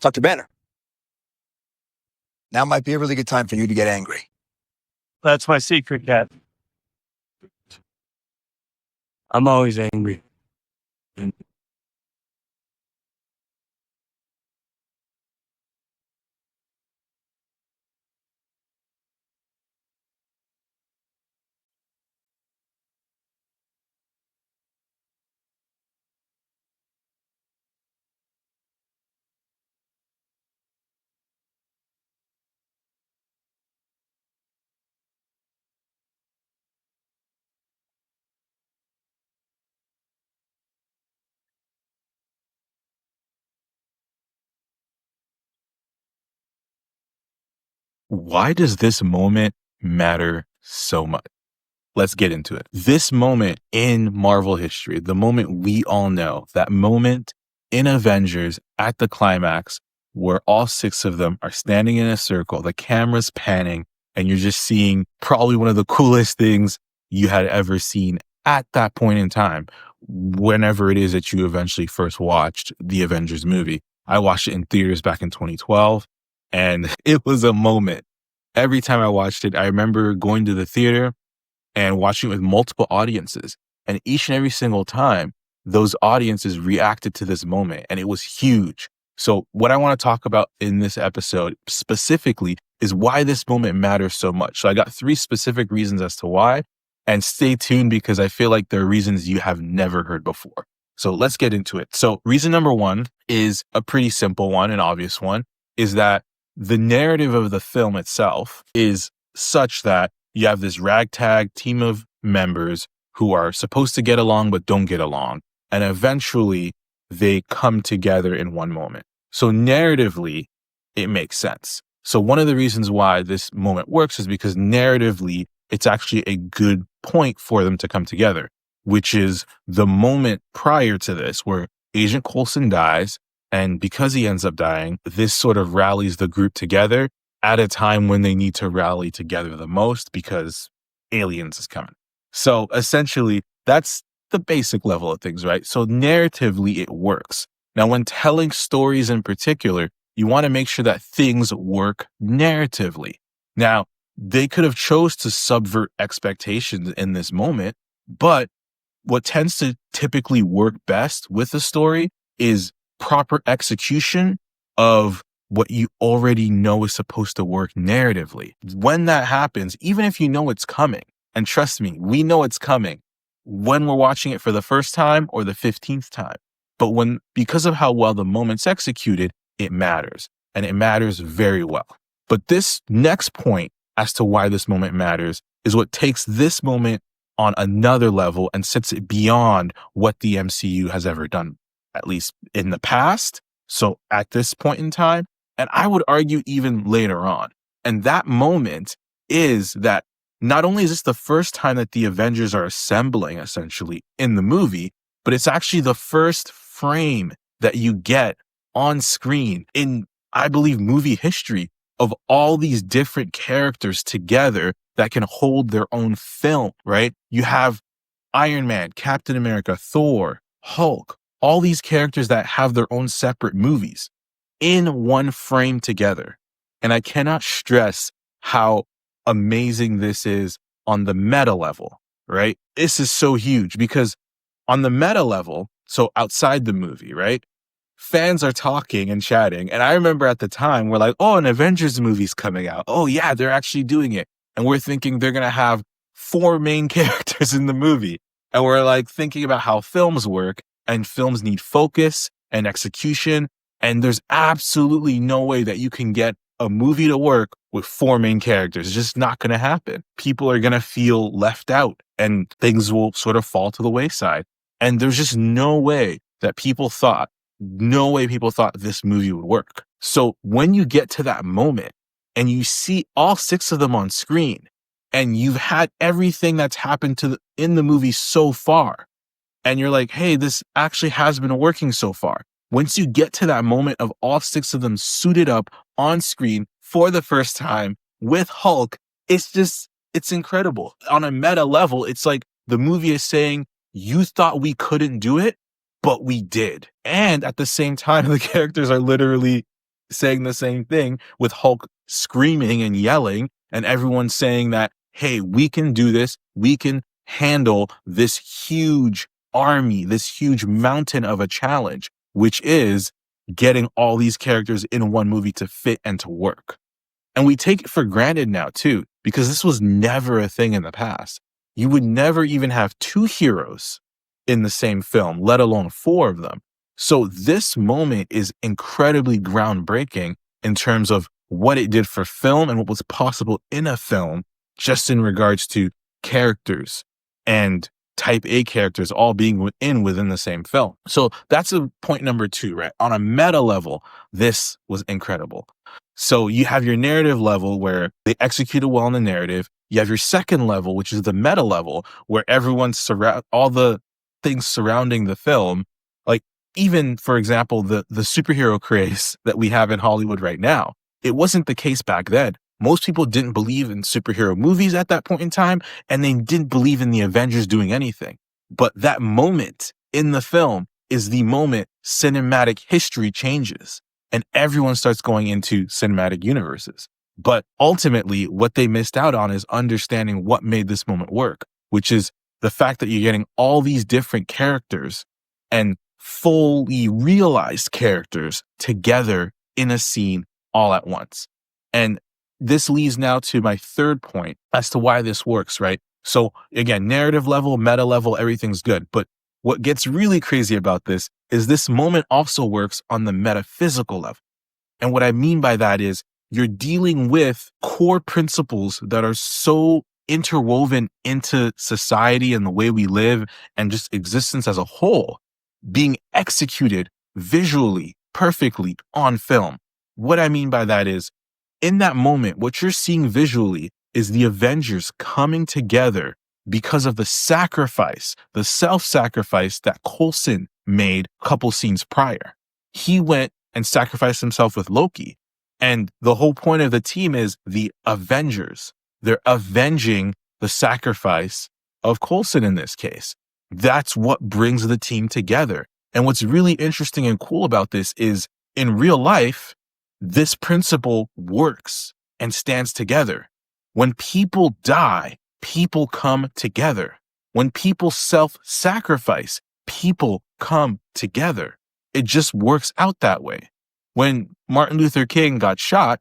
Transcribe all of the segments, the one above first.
Dr. Banner, now might be a really good time for you to get angry. That's my secret, cat. I'm always angry. Why does this moment matter so much? Let's get into it. This moment in Marvel history, the moment we all know, that moment in Avengers at the climax where all six of them are standing in a circle, the camera's panning, and you're just seeing probably one of the coolest things you had ever seen at that point in time, whenever it is that you eventually first watched the Avengers movie. I watched it in theaters back in 2012, and it was a moment. Every time I watched it, I remember going to the theater and watching it with multiple audiences. And each and every single time, those audiences reacted to this moment, and it was huge. So what I want to talk about in this episode specifically is why this moment matters so much. So I got 3 specific reasons as to why, and stay tuned because I feel like there are reasons you have never heard before. So let's get into it. So reason number 1 is a pretty simple one, an obvious one, is that the narrative of the film itself is such that you have this ragtag team of members who are supposed to get along but don't get along. And eventually they come together in one moment. So narratively, it makes sense. So one of the reasons why this moment works is because narratively, it's actually a good point for them to come together, which is the moment prior to this where Agent Coulson dies. And because he ends up dying, this sort of rallies the group together at a time when they need to rally together the most because aliens is coming. So essentially, that's the basic level of things, right? So narratively, it works. Now, when telling stories in particular, you want to make sure that things work narratively. Now, they could have chose to subvert expectations in this moment, but what tends to typically work best with a story is proper execution of what you already know is supposed to work narratively. When that happens, even if you know it's coming, and trust me, we know it's coming when we're watching it for the first time or the 15th time. But because of how well the moment's executed, it matters, and it matters very well. But this next point as to why this moment matters is what takes this moment on another level and sets it beyond what the MCU has ever done, at least in the past. So at this point in time, and I would argue even later on. And that moment is that not only is this the first time that the Avengers are assembling essentially in the movie, but it's actually the first frame that you get on screen in, I believe, movie history of all these different characters together that can hold their own film, right? You have Iron Man, Captain America, Thor, Hulk, all these characters that have their own separate movies in one frame together. And I cannot stress how amazing this is on the meta level, right? This is so huge because on the meta level, so outside the movie, right? Fans are talking and chatting. And I remember at the time, we're like, oh, an Avengers movie's coming out. Oh, yeah, they're actually doing it. And we're thinking they're going to have 4 main characters in the movie. And we're like thinking about how films work, and films need focus and execution. And there's absolutely no way that you can get a movie to work with 4 main characters. It's just not going to happen. People are going to feel left out and things will sort of fall to the wayside. And there's just no way people thought this movie would work. So when you get to that moment and you see all 6 of them on screen and you've had everything that's happened in the movie so far, and you're like, hey, this actually has been working so far. Once you get to that moment of all 6 of them suited up on screen for the first time with Hulk, it's incredible. On a meta level, it's like the movie is saying, you thought we couldn't do it, but we did. And at the same time, the characters are literally saying the same thing with Hulk screaming and yelling and everyone saying that, hey, we can do this. We can handle this huge army, this huge mountain of a challenge, which is getting all these characters in one movie to fit and to work. And we take it for granted now too, because this was never a thing in the past. You would never even have two heroes in the same film, let alone four of them. So this moment is incredibly groundbreaking in terms of what it did for film and what was possible in a film, just in regards to characters and type A characters all being within the same film. So that's a point number 2, right? On a meta level, this was incredible. So you have your narrative level where they executed well on the narrative. You have your second level, which is the meta level, where everyone's all the things surrounding the film, like even, for example, the superhero craze that we have in Hollywood right now. It wasn't the case back then. Most people didn't believe in superhero movies at that point in time, and they didn't believe in the Avengers doing anything. But that moment in the film is the moment cinematic history changes and everyone starts going into cinematic universes. But ultimately, what they missed out on is understanding what made this moment work, which is the fact that you're getting all these different characters and fully realized characters together in a scene all at once. And this leads now to my third point as to why this works, right? So again, narrative level, meta level, everything's good. But what gets really crazy about this moment also works on the metaphysical level. And what I mean by that is you're dealing with core principles that are so interwoven into society and the way we live and just existence as a whole being executed visually, perfectly on film. What I mean by that is in that moment, what you're seeing visually is the Avengers coming together because of the sacrifice, the self-sacrifice that Coulson made a couple scenes prior. He went and sacrificed himself with Loki. And the whole point of the team is the Avengers. They're avenging the sacrifice of Coulson in this case. That's what brings the team together. And what's really interesting and cool about this is in real life, this principle works and stands together. When people die, people come together. When people self-sacrifice, people come together. It just works out that way. When Martin Luther King got shot,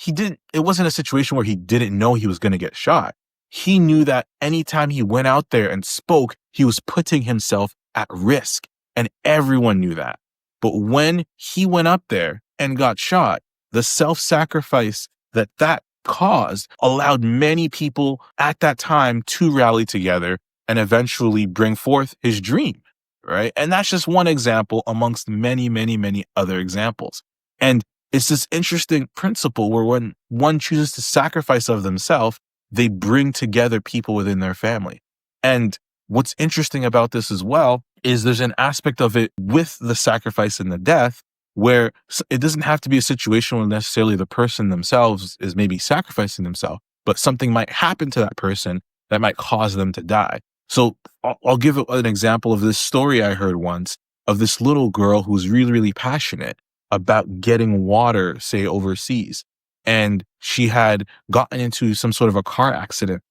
it wasn't a situation where he didn't know he was going to get shot. He knew that anytime he went out there and spoke, he was putting himself at risk. And everyone knew that. But when he went up there and got shot, the self-sacrifice that caused allowed many people at that time to rally together and eventually bring forth his dream, right? And that's just one example amongst many, many, many other examples. And it's this interesting principle where when one chooses to sacrifice of themselves, they bring together people within their family. And what's interesting about this as well is there's an aspect of it with the sacrifice and the death where it doesn't have to be a situation where necessarily the person themselves is maybe sacrificing themselves, but something might happen to that person that might cause them to die. So I'll give an example of this story I heard once of this little girl who's really, really passionate about getting water, say, overseas. And she had gotten into some sort of a car accident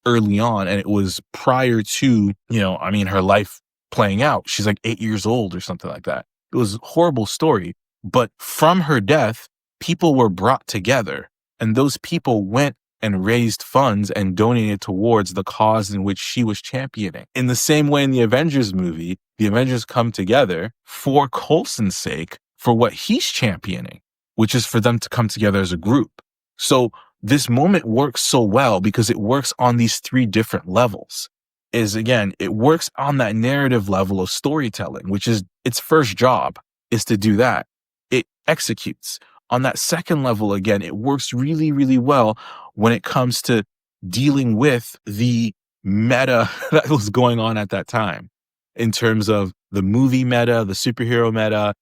early on, and it was prior to, her life playing out. She's like 8 years old or something like that. It was a horrible story. But from her death, people were brought together, and those people went and raised funds and donated towards the cause in which she was championing. In the same way in the Avengers movie, the Avengers come together for Coulson's sake for what he's championing, which is for them to come together as a group. So this moment works so well because it works on these 3 different levels. It works on that narrative level of storytelling, which is its first job is to do that. It executes. On that second level, again, it works really, really well when it comes to dealing with the meta that was going on at that time in terms of the movie meta, the superhero meta,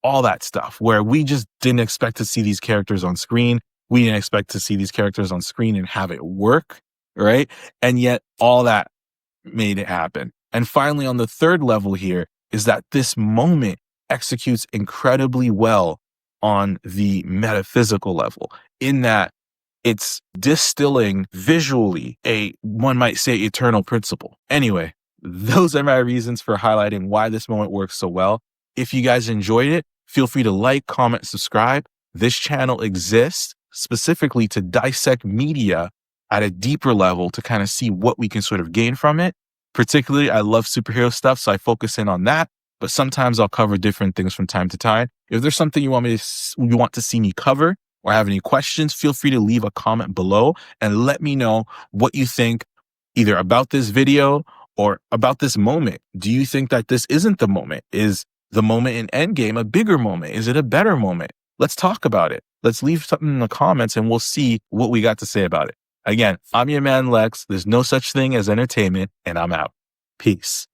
all that stuff, where we just didn't expect to see these characters on screen. We didn't expect to see these characters on screen and have it work, right? And yet all that made it happen. And finally, on the third level here is that this moment executes incredibly well on the metaphysical level, in that it's distilling visually one might say, eternal principle. Anyway, those are my reasons for highlighting why this moment works so well. If you guys enjoyed it, feel free to like, comment, subscribe. This channel exists specifically to dissect media at a deeper level to kind of see what we can sort of gain from it. Particularly, I love superhero stuff, so I focus in on that. But sometimes I'll cover different things from time to time. If there's something you want to see me cover or have any questions, feel free to leave a comment below and let me know what you think either about this video or about this moment. Do you think that this isn't the moment? Is the moment in Endgame a bigger moment? Is it a better moment? Let's talk about it. Let's leave something in the comments and we'll see what we got to say about it. Again, I'm your man, Lex. There's no such thing as entertainment, and I'm out. Peace.